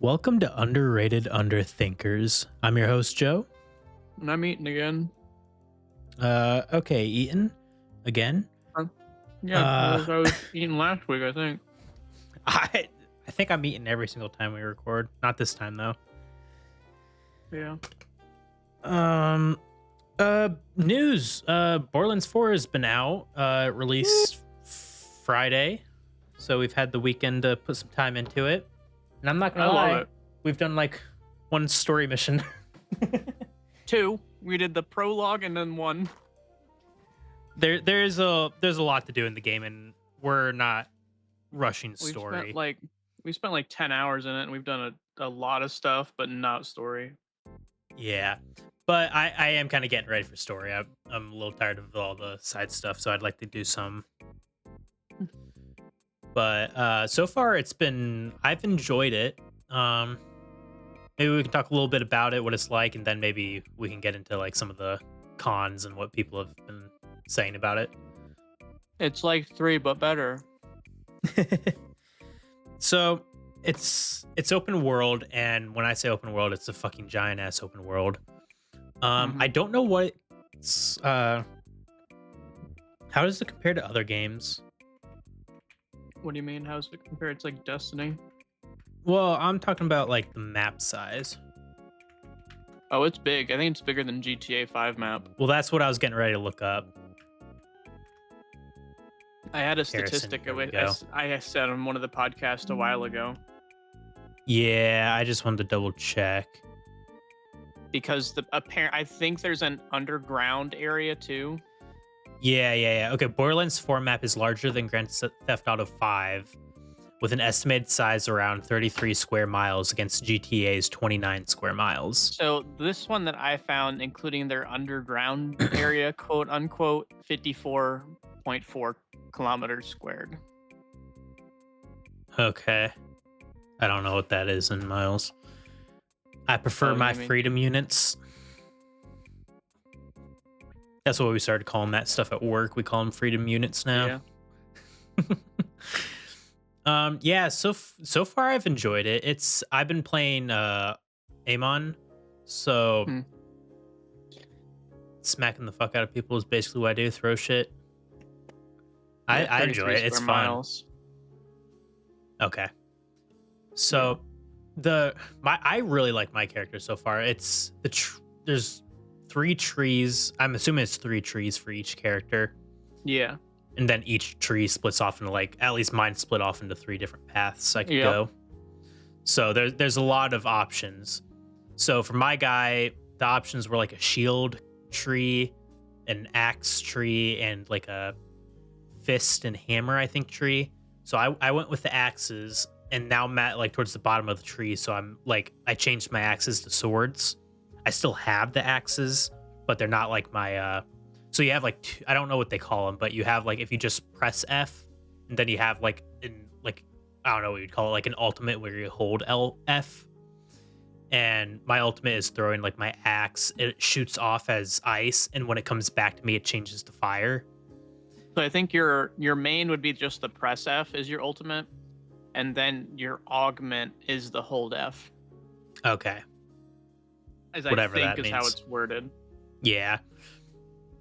Welcome to Underrated Underthinkers. I'm your host, Joe. And I'm eating again. Okay, Eaton, again. Uh, yeah, Uh, I was eating last week, I think. I think I'm eating every single time we record. Not this time though. Yeah. Um, News. Borderlands 4 has been out. Released Friday, so we've had the weekend to put some time into it. And I'm not I gonna love lie, it. we've done like one story mission. Two. We did the prologue and then one. There's a lot to do in the game, and we're not rushing We've story. spent like 10 hours in it and we've done a lot of stuff, but not story. Yeah, but I am kind of getting ready for story. I'm a little tired of all the side stuff, so I'd like to do some. But so far I've enjoyed it. Maybe we can talk a little bit about it, what it's like, and then maybe we can get into like some of the cons and what people have been saying about it. It's like 3, but better. So it's open world, and when I say open world, it's a fucking giant ass open world. Mhm. I don't know what it's how does it compare to other games? What do you mean? How's it compared? It's like Destiny. Well, I'm talking about like the map size. Oh, it's big. I think it's bigger than GTA 5 map. Well, that's what I was getting ready to look up. I had a Comparison, statistic here of we it. go. I said on one of the podcasts a while ago Yeah, I just wanted to double check. because I think there's an underground area too. Yeah. Okay, Borderlands 4 map is larger than Grand Theft Auto 5, with an estimated size around 33 square miles against GTA's 29 square miles. So this one that I found, including their underground area, quote unquote, 54.4 kilometers squared. Okay. I don't know what that is in miles. I prefer Oh, my you mean freedom units. That's what we started calling that stuff at work. We call them freedom units now. yeah. Yeah, so far I've enjoyed it. I've been playing Amon, so Hmm. smacking the fuck out of people is basically what I do, throw shit. Yeah, I enjoy 33 it. It's square fun. miles. Okay. So I really like my character so far. It's there's 3 trees. I'm assuming it's 3 trees for each character. Yeah. And then each tree splits off into like, at least mine split off into 3 different paths I could Yep. go. So there's a lot of options. So for my guy, the options were like a shield tree, an axe tree, and like a fist and hammer, I think, tree. So I went with the axes, and now I'm at like towards the bottom of the tree. So I'm like, I changed my axes to swords. I still have the axes, but they're not like my so you have like I don't know what they call them, but you have like, if you just press F, and then you have like I don't know what you'd call it, like an ultimate where you hold F. And my ultimate is throwing like my axe. It shoots off as ice, and when it comes back to me, it changes to fire. So I think your main would be just the press F is your ultimate, and then your augment is the hold F. Okay, As whatever I think that is how means. it's worded. Yeah,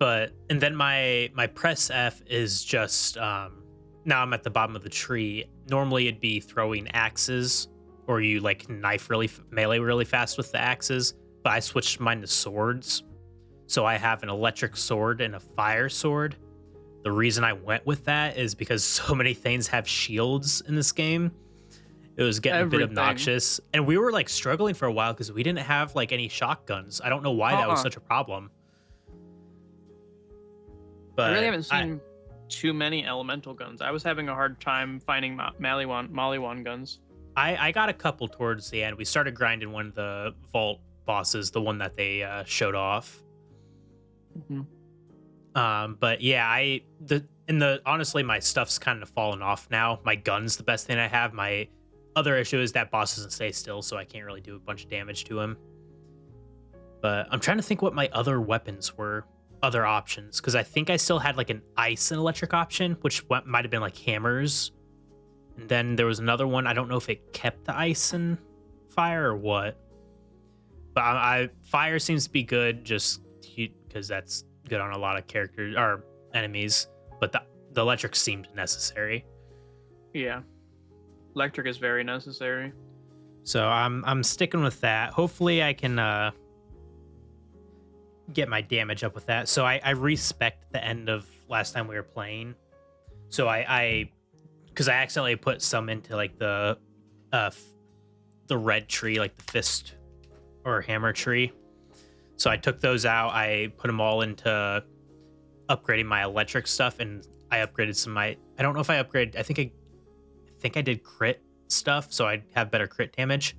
and then my press F is just now I'm at the bottom of the tree. Normally it'd be throwing axes, or you like knife melee really fast with the axes, but I switched mine to swords. So I have an electric sword and a fire sword. The reason I went with that is because so many things have shields in this game. It was getting a bit Everything. obnoxious, and we were like struggling for a while because we didn't have like any shotguns. I don't know why that was such a problem. I But really haven't seen too many elemental guns. I was having a hard time finding Maliwan guns. I got a couple towards the end. We started grinding one of the vault bosses, the one that they showed off. But yeah, honestly, my stuff's kind of fallen off now. My gun's the best thing I have. My other issue is that boss doesn't stay still, so I can't really do a bunch of damage to him. But I'm trying to think what my other weapons were, other options, because I think I still had like an ice and electric option, which might have been like hammers. And then there was another one. I don't know if it kept the ice and fire or what. But fire seems to be good just because that's good on a lot of characters or enemies. But the electric seemed necessary. Yeah. Electric is very necessary. So I'm sticking with that. Hopefully I can get my damage up with that. So I respect the end of last time we were playing. So I because I accidentally put some into like the red tree, like the fist or hammer tree. So I took those out. I put them all into upgrading my electric stuff, and I upgraded some of my. I don't know if I upgraded. I think I did crit stuff, so I'd have better crit damage.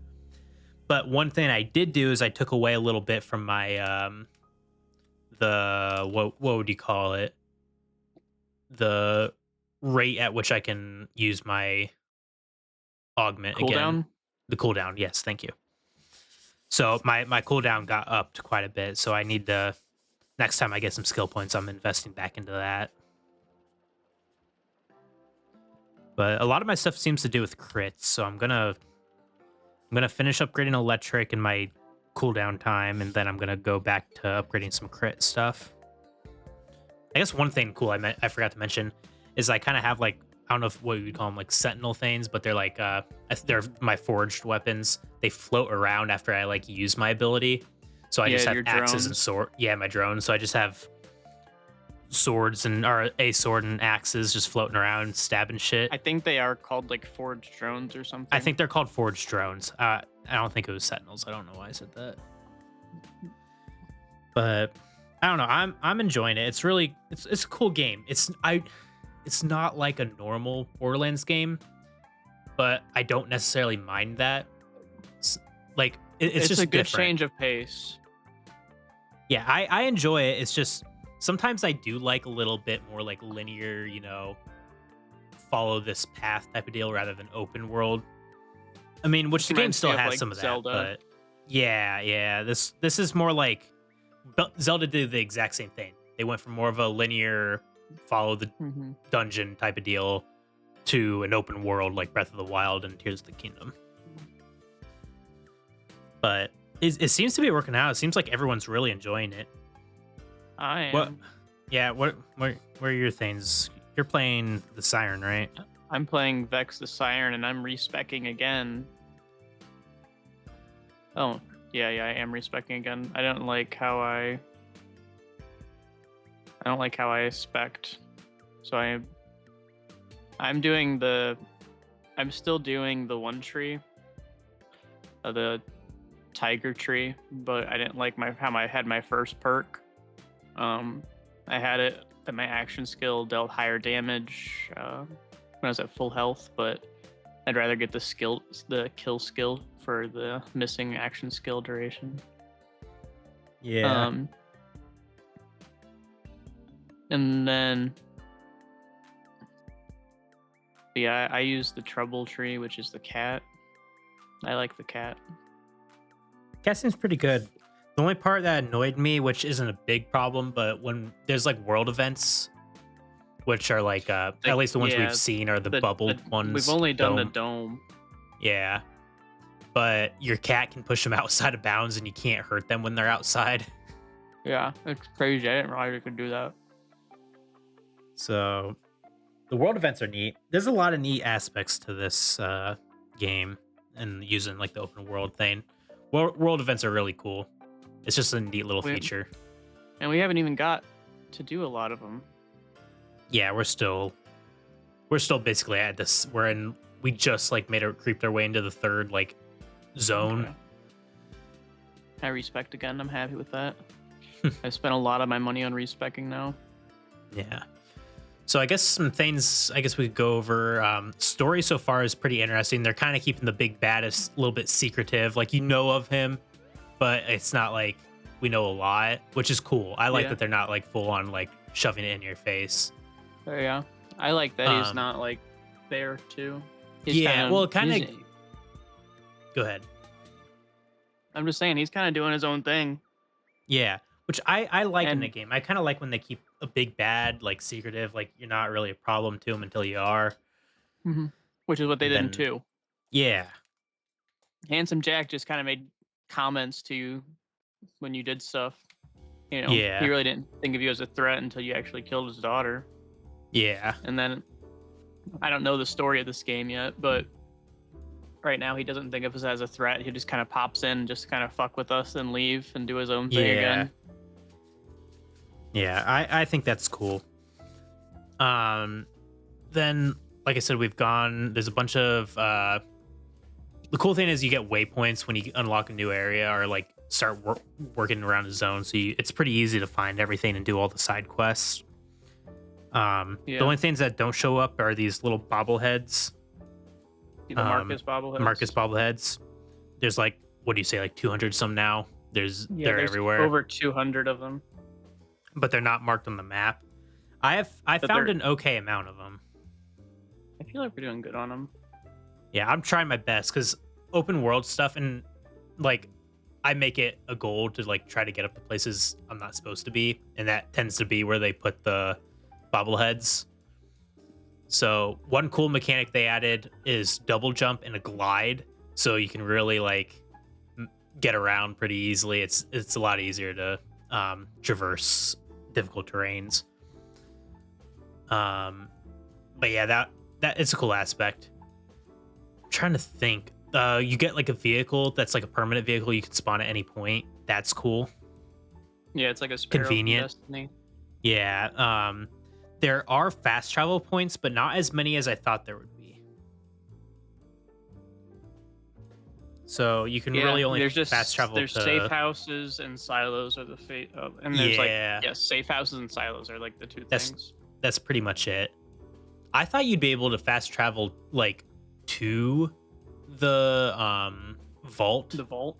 But one thing I did do is I took away a little bit from my the what would you call it? The rate at which I can use my augment again. Cooldown? The cooldown, yes, thank you. So my cooldown got upped quite a bit. So I need to next time I get some skill points, I'm investing back into that. But a lot of my stuff seems to do with crits, so I'm gonna finish upgrading electric in my cooldown time, and then I'm gonna go back to upgrading some crit stuff. I guess one thing cool I forgot to mention is I kind of have like I don't know what you would call them, like sentinel things, but they're like they're my forged weapons. They float around after I like use my ability, so I just have your axes and drones. sword. Yeah, my drones. So I just have swords or a sword and axes just floating around stabbing shit. I think they are called like forged drones or something. I think they're called forged drones. I don't think it was sentinels. I don't know why I said that, but I don't know. I'm enjoying it. It's really it's a cool game. It's not like a normal Borderlands game, but I don't necessarily mind that. Like it's just a good different. change of pace. Yeah, I enjoy it. It's just sometimes I do like a little bit more like linear, follow this path type of deal rather than open world. I mean, which the game Reminds me still of, has like, some of that, Zelda. but yeah. This is more like Zelda did the exact same thing. They went from more of a linear follow the Hmm. dungeon type of deal to an open world like Breath of the Wild and Tears of the Kingdom. But it seems to be working out. It seems like everyone's really enjoying it. I am. What? Yeah. What are your things? You're playing the Siren, right? I'm playing Vex the Siren, and I'm respecking again. Oh, yeah, I am respecking again. I don't like how I spect. So I'm still doing the one tree, the tiger tree, but I didn't like how I had my first perk. I had it that my action skill dealt higher damage when I was at full health, but I'd rather get the kill skill for the missing action skill duration. Yeah. And then, yeah, I use the trouble tree, which is the cat. I like the cat. Cat seems pretty good. The only part that annoyed me, which isn't a big problem, but when there's like world events, which are like at least the ones yeah, we've seen are the bubbled ones. We've only done the dome. dome. Yeah. But your cat can push them outside of bounds and you can't hurt them when they're outside. Yeah, it's crazy. I didn't realize you could do that. So the world events are neat. There's a lot of neat aspects to this game and using like the open world thing. World events are really cool. It's just a neat little feature. And we haven't even got to do a lot of them. Yeah, we're still basically at this. We just like creeped our way into the third like zone. Okay. I respect again. I'm happy with that. I spent a lot of my money on respecking now. Yeah. So I guess some things we could go over. Story so far is pretty interesting. They're kind of keeping the big baddest a little bit secretive. Like you know of him, but it's not like we know a lot, which is cool. I like that they're not like full on like shoving it in your face. Yeah. I like that he's not like there too. He's kind of. Go ahead. I'm just saying he's kind of doing his own thing. Yeah, which I like in the game. I kind of like when they keep a big bad like secretive, like you're not really a problem to him until you are. Mm-hmm. Which is what they did in 2. Yeah. Handsome Jack just kind of made comments to you when you did stuff. You know, he Yeah. really didn't think of you as a threat until you actually killed his daughter. Yeah. And then I don't know the story of this game yet, but right now he doesn't think of us as a threat. He just kind of pops in, just kind of fuck with us and leave and do his own thing Yeah. again. Yeah. I think that's cool. Then, like I said, we've gone. There's a bunch of. The cool thing is you get waypoints when you unlock a new area or like start working around a zone. So it's pretty easy to find everything and do all the side quests. The Yeah. only things that don't show up are these little bobbleheads. See the Marcus bobbleheads. Marcus bobbleheads. There's like, what do you say, like 200 some now? Yeah, They're there's everywhere, over 200 of them. but they're not marked on the map. I But found they're- an okay amount of them. I feel like we're doing good on them. Yeah, I'm trying my best because open world stuff and like I make it a goal to like try to get up to places I'm not supposed to be, and that tends to be where they put the bobbleheads. So one cool mechanic they added is double jump and a glide, so you can really like get around pretty easily. It's a lot easier to traverse difficult terrains. But yeah, that it's a cool aspect. I'm trying to think. You get like a vehicle that's like a permanent vehicle you can spawn at any point. That's cool. Yeah, it's like a Sparrow from Convenient. Destiny. Yeah. There are fast travel points, but not as many as I thought there would be. So you can really only there's just fast travel there's to safe houses and silos are the fate of, and there's Yeah. like safe houses and silos are like the two That's- things. That's pretty much it. I thought you'd be able to fast travel like to the vault, The vault.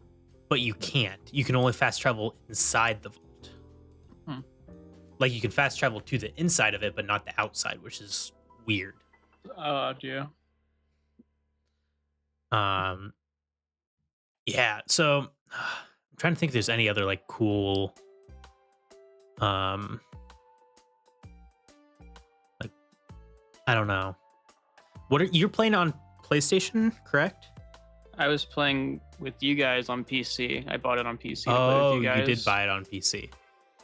but you can't. You can only fast travel inside the vault. Hmm. Like you can fast travel to the inside of it, but not the outside, which is weird. Yeah. Yeah, so I'm trying to think if there's any other like cool like I don't know. What are you're playing on PlayStation, correct? I was playing with you guys on PC. I bought it on PC. To play Oh, with you guys. did buy it on PC.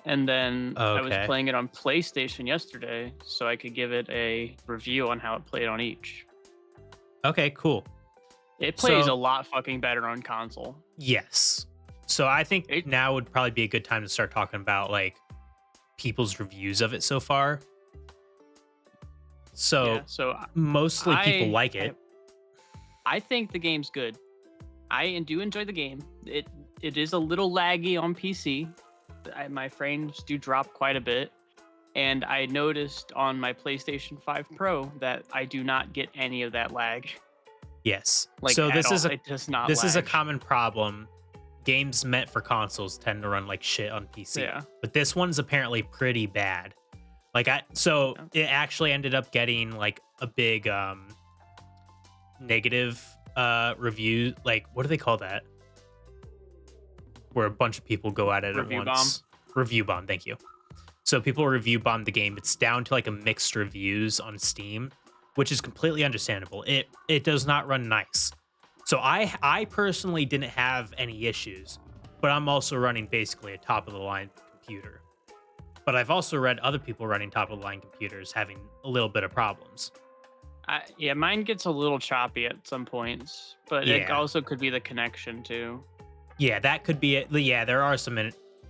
And then I was Okay. playing it on PlayStation yesterday, so I could give it a review on how it played on each. Okay, cool. It plays So- a lot fucking better on console. Yes. So I think It- now would probably be a good time to start talking about like people's reviews of it so far. So Yeah, so mostly people I- like it. I think the game's good. I do enjoy the game. It is a little laggy on PC. My frames do drop quite a bit. And I noticed on my PlayStation 5 Pro that I do not get any of that lag. Yes. Like So at this all. is a It does not this is a lag. common problem. Games meant for consoles tend to run like shit on PC. Yeah. But this one's apparently pretty bad. Like it actually ended up getting like a big negative review. Like what do they call that? Where a bunch of people go at it Review at once. Review bomb, thank you. So people review bomb the game. It's down to like a mixed reviews on Steam, which is completely understandable. It does not run nice. So I personally didn't have any issues, but I'm also running basically a top of the line computer. But I've also read other people running top of the line computers having a little bit of problems. Yeah, mine gets a little choppy at some points, but it Yeah. also could be the connection too. Yeah, that could be it. Yeah, there are some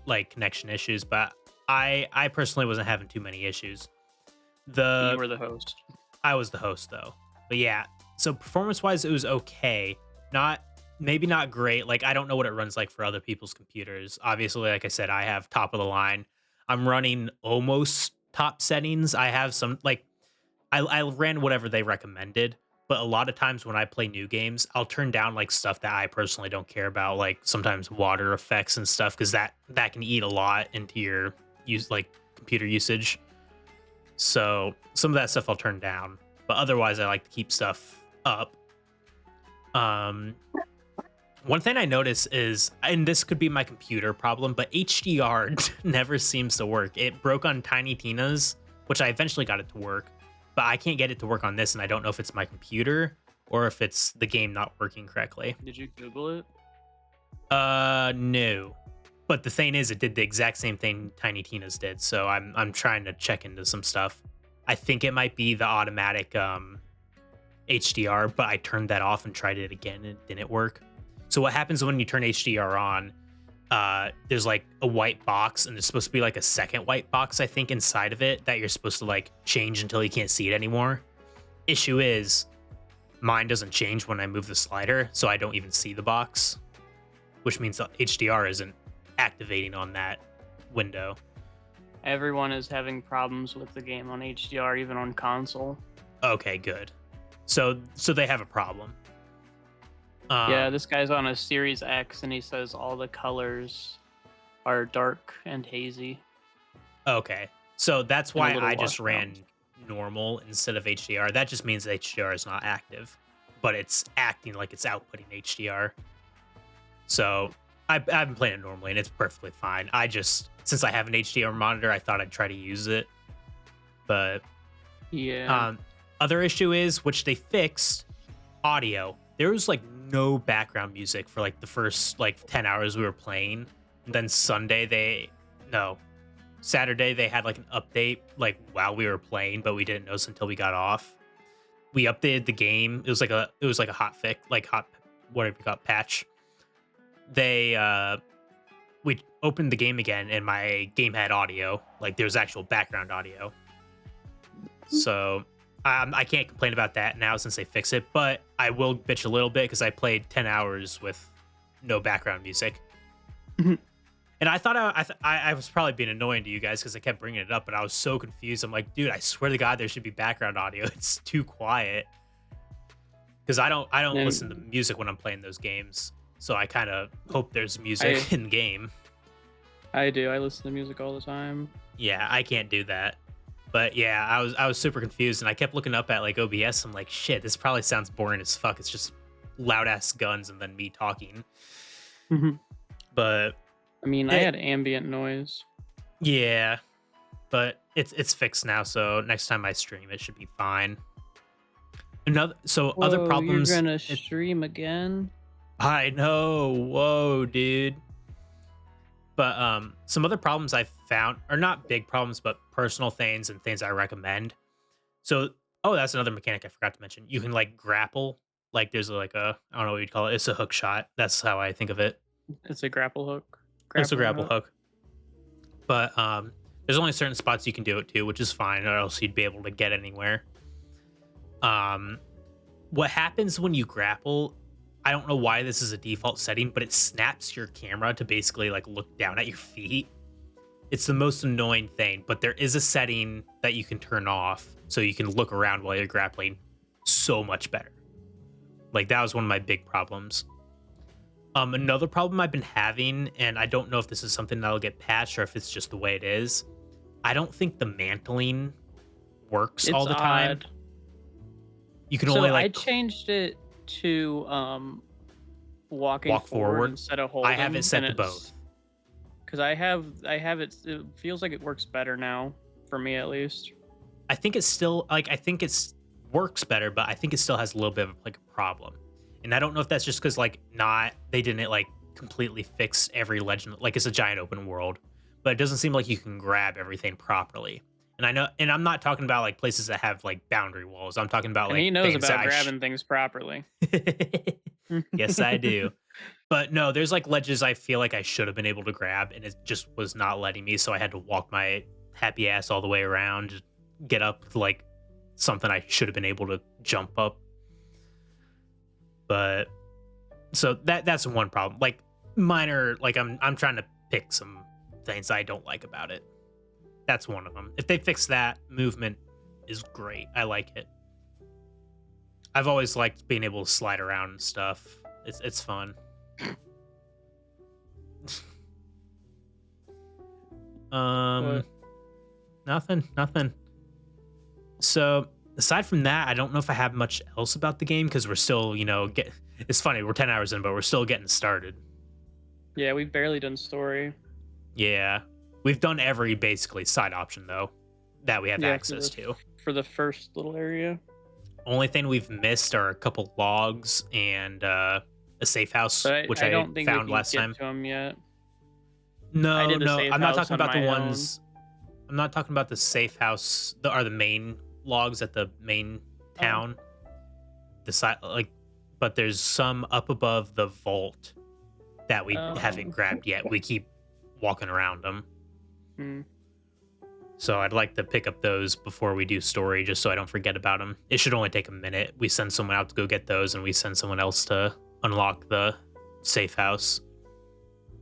like connection issues, but I personally wasn't having too many issues. You were the host. I was the host though. But yeah, so performance wise it was okay. Maybe not great. Like I don't know what it runs like for other people's computers. Obviously, like I said, I have top of the line. I'm running almost top settings. I have some like I ran whatever they recommended, but a lot of times when I play new games, I'll turn down like stuff that I personally don't care about, like sometimes water effects and stuff, because that can eat a lot into your computer usage. So some of that stuff I'll turn down, but otherwise I like to keep stuff up. One thing I notice is, and this could be my computer problem, but HDR never seems to work. It broke on Tiny Tina's, which I eventually got it to work, but I can't get it to work on this, and I don't know if it's my computer or if it's the game not working correctly. Did you Google it? No. But the thing is, it did the exact same thing Tiny Tina's did. So I'm trying to check into some stuff. I think it might be the automatic HDR, but I turned that off and tried it again and it didn't work. So what happens when you turn HDR on? There's like a white box, and there's supposed to be like a second white box, I think, inside of it that you're supposed to like change until you can't see it anymore. Issue is, mine doesn't change when I move the slider, so I don't even see the box, which means the HDR isn't activating on that window. Everyone is having problems with the game on HDR, even on console. Okay, good. So they have a problem. Yeah, this guy's on a Series X, and he says all the colors are dark and hazy. Okay, so that's why I just washed ran out. normal instead of HDR. That just means HDR is not active, but it's acting like it's outputting HDR. So I've been playing it normally, and it's perfectly fine. I just, since I have an HDR monitor, I thought I'd try to use it. But Yeah. other issue is, which they fixed, audio. There was like no background music for like the first like 10 hours we were playing. And then Saturday they had like an update like while we were playing, but we didn't notice until we got off. We updated the game. It was like a hot fix, like hot whatever you got patch. We opened the game again, and my game had audio. Like there was actual background audio. So I can't complain about that now since they fixed it, but I will bitch a little bit because I played 10 hours with no background music. And I thought I was probably being annoying to you guys because I kept bringing it up, but I was so confused. I'm like, dude, I swear to God, there should be background audio. It's too quiet. Because I don't listen to music when I'm playing those games. So I kind of hope there's music in the game. I do. I listen to music all the time. Yeah, I can't do that. But yeah, I was super confused, and I kept looking up at like OBS. I'm like, shit, this probably sounds boring as fuck. It's just loud ass guns and then me talking. But I mean, I had ambient noise. Yeah, but it's fixed now. So next time I stream, it should be fine. Other problems. You're gonna stream again? I know. Whoa, dude. But some other problems I've found are not big problems, but personal things and things I recommend. So, that's another mechanic I forgot to mention. You can like grapple. Like there's like I don't know what you'd call it. It's a hook shot. That's how I think of it. It's a grapple hook. It's a grapple hook. But there's only certain spots you can do it to, which is fine, or else you'd be able to get anywhere. What happens when you grapple, I don't know why this is a default setting, but it snaps your camera to basically like look down at your feet. It's the most annoying thing, but there is a setting that you can turn off so you can look around while you're grappling so much better. Like that was one of my big problems. Another problem I've been having, and I don't know if this is something that'll get patched or if it's just the way it is, I don't think the mantling works all the time. You can only like I changed it to walking walk forward instead of holding. I have it set to both. Because I have it. It feels like it works better now, for me at least. I think it's still like works better, but I think it still has a little bit of like a problem. And I don't know if that's just because like they didn't like completely fix every legend. Like it's a giant open world, but it doesn't seem like you can grab everything properly. And I know, and I'm not talking about like places that have like boundary walls. I'm talking about like he knows about grabbing things properly. Yes, I do. But no, there's like ledges I feel like I should have been able to grab, and it just was not letting me. So I had to walk my happy ass all the way around, get up to like something I should have been able to jump up. But so that's one problem. Like minor, like I'm trying to pick some things I don't like about it. That's one of them. If they fix that, movement is great. I like it. I've always liked being able to slide around and stuff. It's fun. Nothing. So aside from that, I don't know if I have much else about the game because we're still, it's funny, we're 10 hours in, but we're still getting started. Yeah, we've barely done story. Yeah. We've done every basically side option though that we have access to. For the first little area. Only thing we've missed are a couple logs and a safe house, But which I I don't think we found can last get time. to them yet. I No, did the no, safe I'm not house talking on about the my own. ones. I'm not talking about the safe house. The are the main logs at the main Oh, town. The side, like, but there's some up above the vault that we haven't oh, grabbed yet. We keep walking around them. hmm. So I'd like to pick up those before we do story, just so I don't forget about them. It should only take a minute. We send someone out to go get those, and we send someone else to unlock the safe house.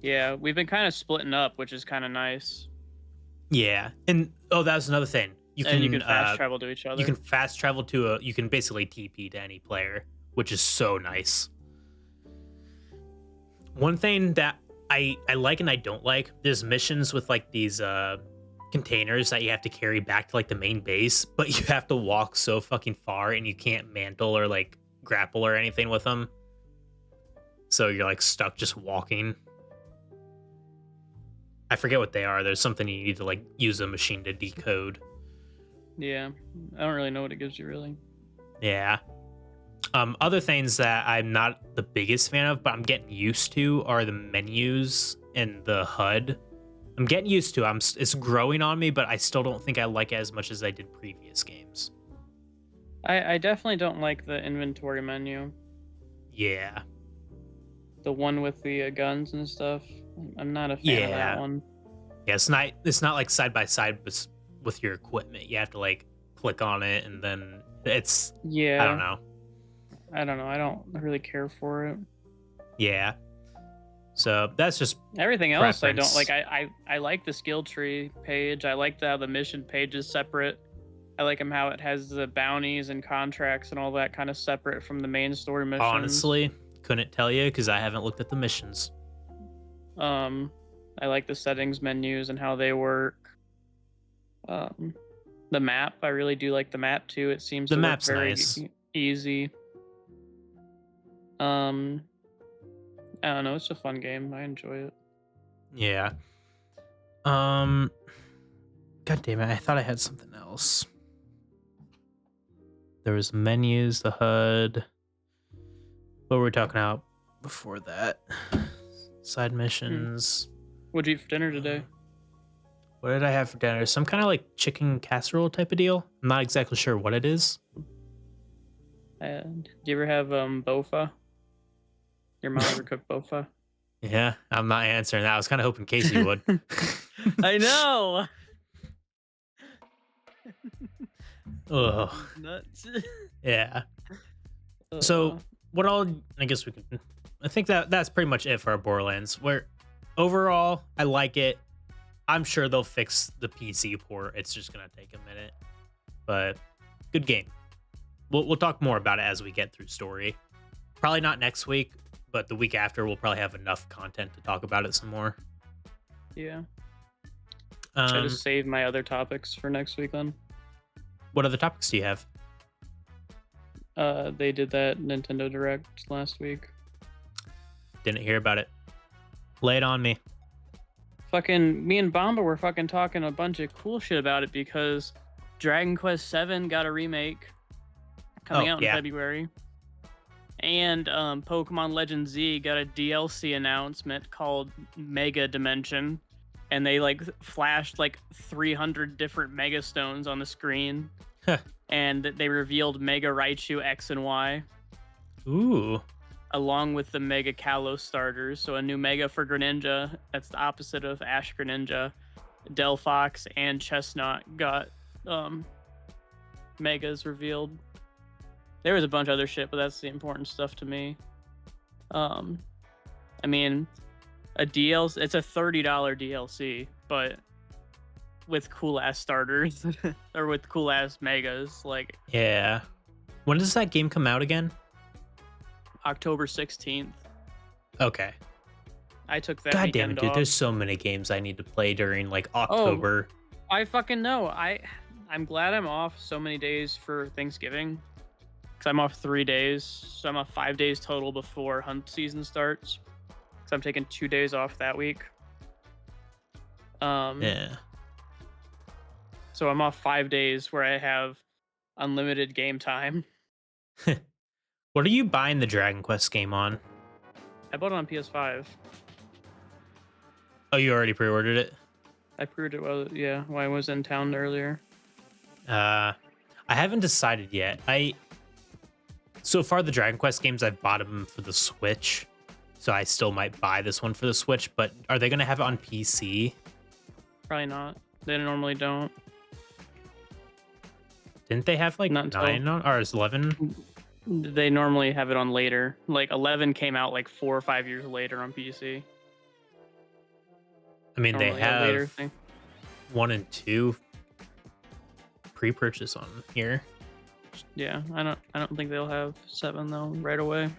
Yeah, we've been kind of splitting up, which is kind of nice. Yeah, and oh, that's another thing. And you can fast travel to each You can other. fast travel to a. You can basically TP to any player, which is so nice. One thing that I like and I don't like, there's missions with like these containers that you have to carry back to like the main base, but you have to walk so fucking far and you can't mantle or like grapple or anything with them. So you're like stuck just walking. I forget what they are. There's something you need to like use a machine to decode. Yeah, I don't really know what it gives you really. Yeah. Other things that I'm not the biggest fan of, but I'm getting used to are the menus and the HUD. I'm getting used to. It's growing on me, but I still don't think I like it as much as I did previous games. I definitely don't like the inventory menu, Yeah, the one with the guns and stuff. I'm not a fan of that yeah, one. yeah. It's not like side by side with your equipment. You have to like click on it, and then it's I don't Yeah, know. I don't know. I don't really care for it. Yeah, so that's just Everything else I don't like. preference. I like the skill tree page. I like how the mission page is separate. I like how it has the bounties and contracts and all that kind of separate from the main story missions. Honestly, couldn't tell you because I haven't looked at the missions. Um, I like the settings menus and how they work. Um, the map, I really do like the map too. It seems The to work map's very nice. easy. Um, I don't know. It's a fun game. I enjoy it. Yeah. Um. God damn it! I thought I had something else. There was menus, the HUD. What were we talking about before that? Side Hmm. missions. What'd you eat for dinner Uh, today? what did I have for dinner? Some kind of like chicken casserole type of deal. I'm not exactly sure what it is. And do you ever have bofa? Your mom ever cook bofa? Yeah, I'm not answering that. I was kind of hoping Casey would. I know. Ugh. He's nuts. Yeah. uh, So what all? I guess we can. I think that's pretty much it for our Borderlands. Where overall, I like it. I'm sure they'll fix the PC port. It's just gonna take a minute, but good game. We'll talk more about it as we get through story. Probably not next week, but the week after we'll probably have enough content to talk about it some more. yeah. Should I Um, just save my other topics for next week then? what other topics do you have? They did that Nintendo Direct last week. Didn't hear about it. Lay it on me. Fucking me and Bomba were fucking talking a bunch of cool shit about it because Dragon Quest VII got a remake coming Oh out in yeah, February. And Pokemon Legend Z got a DLC announcement called Mega Dimension. And they like flashed like 300 different Mega Stones on the screen. And they revealed Mega Raichu X and Y, Ooh, along with the Mega Kalos starters. So a new Mega for Greninja. That's the opposite of Ash Greninja. Delphox and Chestnut got Megas revealed. There was a bunch of other shit, but that's the important stuff to me. I mean, a DLC, it's a $30 DLC, but with cool ass starters or with cool ass megas, like yeah. When does that game come out again? October 16th. Okay. I took that God damn it, weekend dude. off. There's so many games I need to play during like Oh, October. I fucking know. I'm glad I'm off so many days for Thanksgiving. Cause I'm off 3 days, so I'm off 5 days total before hunt season starts. Cause I'm taking 2 days off that week. Um, Yeah. so I'm off 5 days where I have unlimited game time. What are you buying the Dragon Quest game on? I bought it on PS5. Oh, you already pre-ordered it? I pre-ordered it while I was in town earlier. I haven't decided yet. So far the Dragon Quest games I've bought them for the Switch, so I still might buy this one for the Switch. But are they gonna have it on PC? Probably not. They normally don't. Didn't they have like Not until 9 on, or is 11? they normally have it on later. Like 11 came out like 4 or 5 years later on PC. I mean, they Normally a later have thing. 1 and 2 pre-purchase on here. Yeah, I don't think they'll have 7 though right away.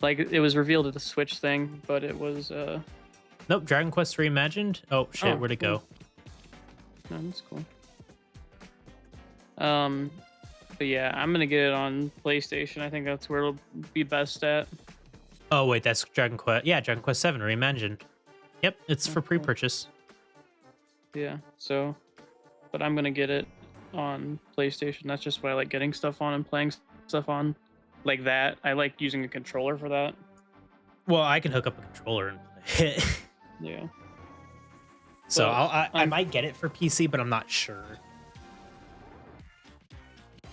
Like it was revealed at the Switch thing, but it was Nope, Dragon Quest Reimagined. Oh shit, Oh, where'd it cool. go? No, that's cool. But yeah, I'm gonna get it on PlayStation. I think that's where it'll be best at. Oh wait, that's Dragon Quest. Yeah, Dragon Quest 7 Reimagined. Yep, it's for cool. pre-purchase. Yeah, so, but I'm gonna get it on PlayStation. That's just what I like getting stuff on and playing stuff on, like that. I like using a controller for that. Well, I can hook up a controller and play it. Yeah. So But I might get it for PC, but I'm not sure.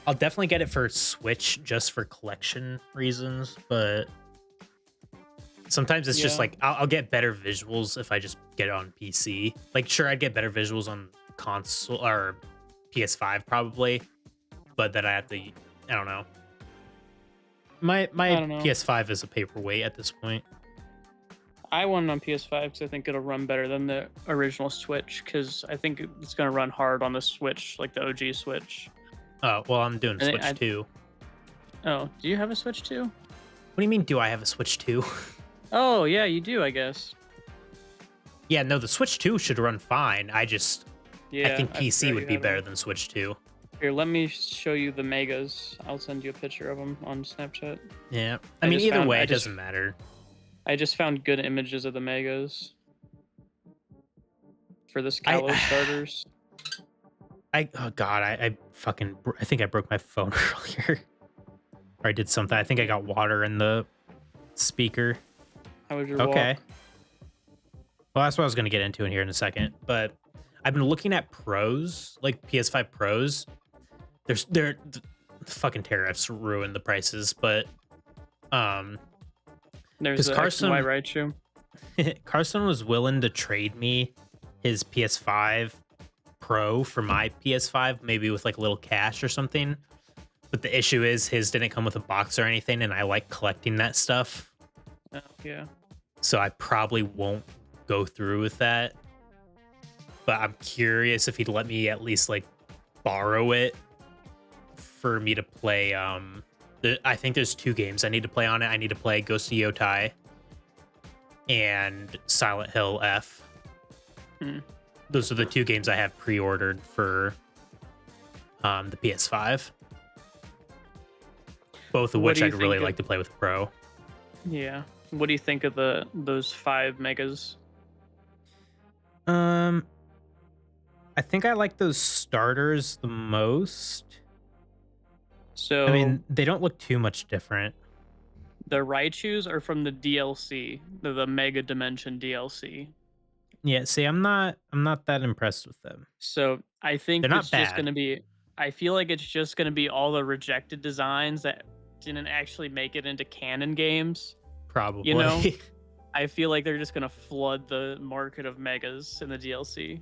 I'll definitely get it for Switch just for collection reasons, but sometimes it's just Yeah. like I'll get better visuals if I just get it on PC. Like, sure, I'd get better visuals on console or PS5 probably, but then I have to, I don't know. My don't know. PS5 is a paperweight at this point. I want it on PS5 because I think it'll run better than the original Switch. Because I think it's gonna run hard on the Switch, like the OG Switch. Oh, well, I'm doing I think Switch 2. Oh, do you have a Switch too? What do you mean, do I have a Switch 2? Oh yeah, you do, I guess. Yeah, no, the Switch 2 should run fine. I Yeah. think PC forgot would you be had better one. than Switch 2. Here, let me show you the Megas. I'll send you a picture of them on Snapchat. Yeah. I I mean, just either found- way, I it just- doesn't matter. I just found good images of the Megas for this Kalos starters. Oh god, I fucking I think I broke my phone earlier. Or I did something. I think I got water in the speaker. How was your Okay. walk? Well, that's what I was going to get into in here in a second. But I've been looking at pros, like PS5 Pros. They're the fucking tariffs ruin the prices, but There's 'Cause the Carson- XY Raichu. Carson was willing to trade me his PS5 Pro for my PS5, maybe with like a little cash or something. But the issue is his didn't come with a box or anything, and I like collecting that stuff. Oh, yeah. So I probably won't go through with that. But I'm curious if he'd let me at least like borrow it for me to play. I think there's 2 games I need to play on it. I need to play Ghost of Yotai and Silent Hill F. Hmm. Those are the 2 games I have pre-ordered for the PS5. Both of What which do you I'd really think like to play with Pro. Yeah. What do you think of those 5 Megas? I think I like those starters the most. So I mean, they don't look too much different. the Raichus are from the DLC, the Mega Dimension DLC. Yeah, see, I'm not that impressed with them. So I think They're not it's just bad. gonna be. I feel like it's just gonna be all the rejected designs that didn't actually make it into canon games. Probably. You know? I feel like they're just gonna flood the market of megas in the DLC,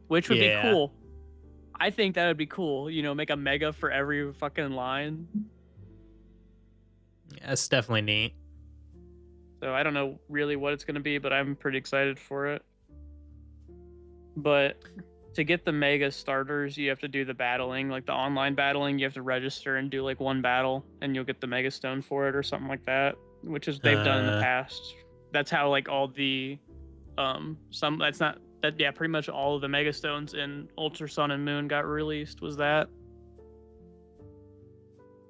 which would Yeah. be cool. I think that would be cool. You know, make a mega for every fucking line. Yeah, it's definitely neat. So I don't know really what it's gonna be, but I'm pretty excited for it. But to get the mega starters, you have to do the battling, like the online battling. You have to register and do like 1 battle, and you'll get the mega stone for it or something like that, which is they've done in the past. That's how like all the pretty much all of the mega stones in Ultra Sun and Moon got released was that.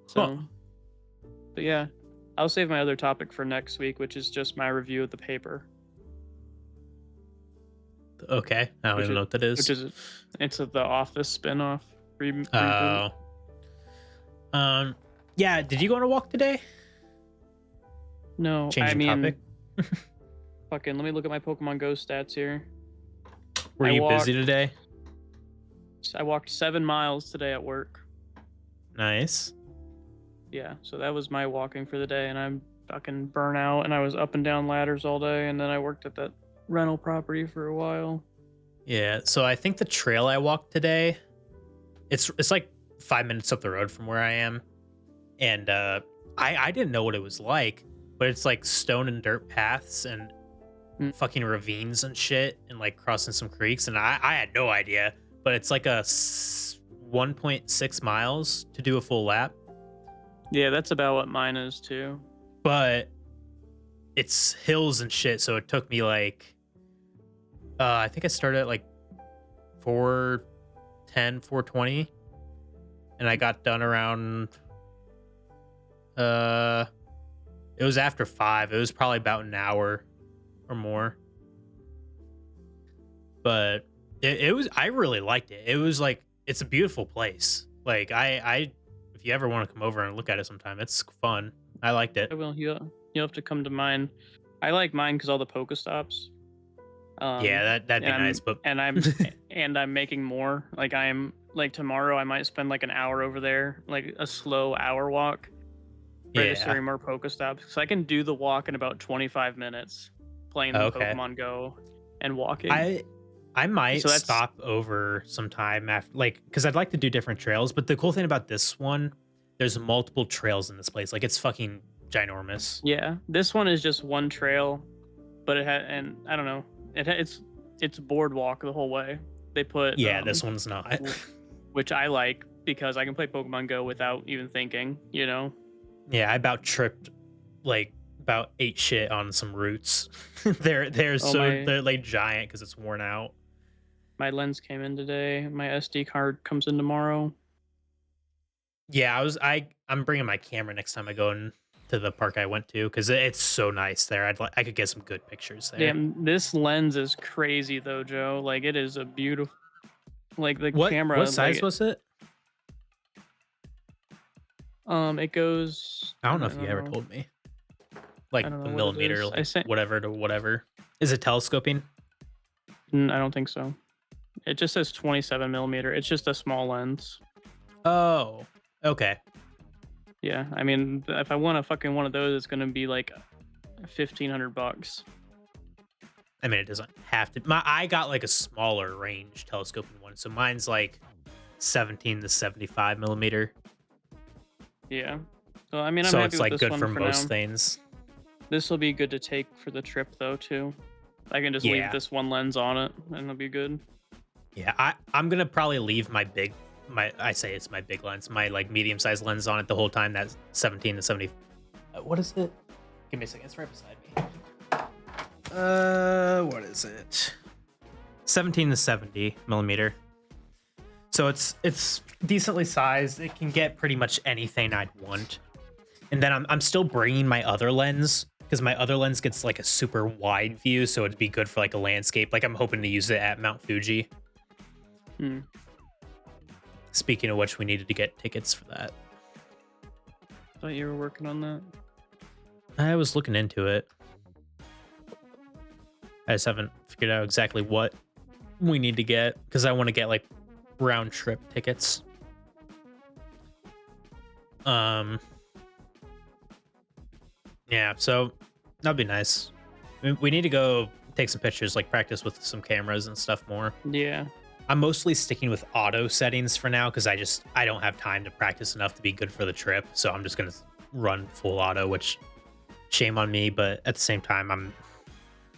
So, but yeah, I'll save my other topic for next week, which is just my review of the paper. Okay, I don't even know what that is. It's the Office spinoff. Oh. Yeah, did you go on a walk today? No, I Changing mean, topic. fucking. Let me look at my Pokemon Go stats here. Were I you walked. busy today? I walked 7 miles today at work. Nice. Yeah, so that was my walking for the day, and I'm fucking burnt out, and I was up and down ladders all day, and then I worked at that rental property for a while. Yeah, so I think the trail I walked today, it's like 5 minutes up the road from where I am, and I didn't know what it was like, but it's like stone and dirt paths and Mm. fucking ravines and shit, and like crossing some creeks, and I had no idea, but it's like a 1.6 miles to do a full lap, Yeah, that's about what mine is too. but it's hills and shit, so it took me like I think I started at like 4:10, 4:20, and I got done around uh it was after 5. It was probably about an hour or more. But it was, I really liked it. It was like, it's a beautiful place. Like I if you ever want to come over and look at it sometime, it's fun. I liked it. I will. You'll have to come to mine. I like mine because all the Pokestops. Yeah, that'd be and nice, but I'm making more. Like I'm like tomorrow I might spend like an hour over there, like a slow hour walk, yeah. registering more Pokestops. So I can do the walk in about 25 minutes, playing the Okay. Pokemon Go and walking. I might So that's- stop over sometime after, like, because I'd like to do different trails. But the cool thing about this one, there's multiple trails in this place. Like, it's fucking ginormous. Yeah, this one is just one trail, but it had, and I don't know, it's boardwalk the whole way. They put This one's not. which I like because I can play Pokemon Go without even thinking, you know. Yeah, I about tripped like about 8 shit on some roots. they're they're like giant because it's worn out. My lens came in today. My SD card comes in tomorrow. Yeah, I'm bringing my camera next time I go in to the park I went to because it's so nice there. I could get some good pictures there. Damn, this lens is crazy though, Joe. Like it is a beautiful, like the camera. What size like, was it? It goes. I don't know if you ever told me. Like a millimeter, like whatever to whatever. Is it telescoping? I don't think so. It just says 27 millimeter. It's just a small lens. Oh, okay. Yeah, I mean, if I want a fucking one of those, it's gonna be like $1,500. I mean, it doesn't have to. I got like a smaller range telescoping one, so mine's like 17 to 75 millimeter. Yeah. Well, I mean, I'm so happy it's with like this good one for for most now. things. This will be good to take for the trip though too. I can just leave this one lens on it, and it'll be good. Yeah, I'm gonna probably leave I say it's my big lens, my like medium-sized lens on it the whole time. That's 17 to 70. What is it? Give me a second. It's right beside me. What is it? 17 to 70 millimeter. So it's decently sized. It can get pretty much anything I'd want. And then I'm still bringing my other lens because my other lens gets like a super wide view, so it'd be good for like a landscape. Like I'm hoping to use it at Mount Fuji. Speaking of which, we needed to get tickets for that. Thought you were working on that. I was looking into it. I just haven't figured out exactly what we need to get because I want to get like round trip tickets. Yeah, so that'd be nice. We need to go take some pictures, like practice with some cameras and stuff more. Yeah. I'm mostly sticking with auto settings for now because I don't have time to practice enough to be good for the trip. So I'm just gonna run full auto, which shame on me, but at the same time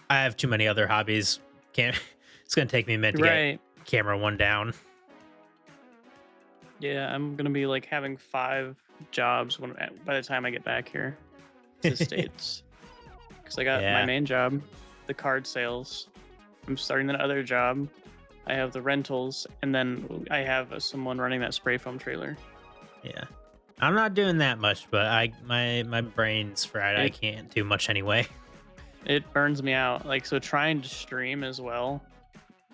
I have too many other hobbies. It's gonna take me a minute to get camera one down. Yeah, I'm gonna be like having 5 jobs by the time I get back here to the States. Because I got my main job, the card sales. I'm starting that other job. I have the rentals, and then I have someone running that spray foam trailer. Yeah, I'm not doing that much, but my brain's fried. I can't do much anyway. It burns me out. Like, so trying to stream as well,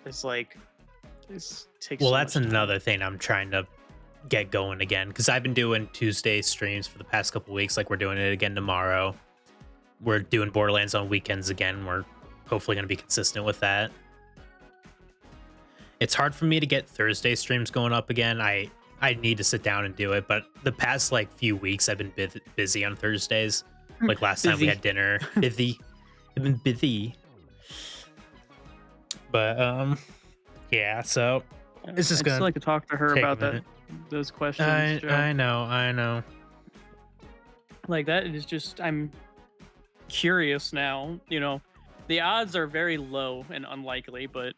it's like takes. Well, that's another thing I'm trying to get going again, because I've been doing Tuesday streams for the past couple weeks. Like we're doing it again tomorrow. We're doing Borderlands on weekends again. We're hopefully going to be consistent with that. It's hard for me to get Thursday streams going up again. I need to sit down and do it, but the past like few weeks I've been busy on Thursdays. Like last time we had dinner, busy. I've been busy. But yeah, so it's just I'd still like to talk to her about those questions. Joe. I know. Like that is just, I'm curious now. You know, the odds are very low and unlikely, but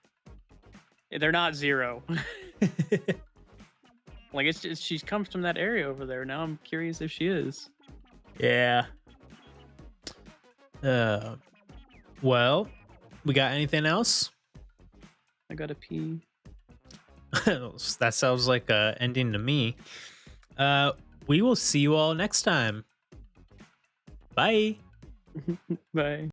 they're not zero. Like it's just, she comes from that area over there. Now I'm curious if she is. Yeah. Well, we got anything else? I gotta pee. That sounds like a ending to me. We will see you all next time. Bye. Bye.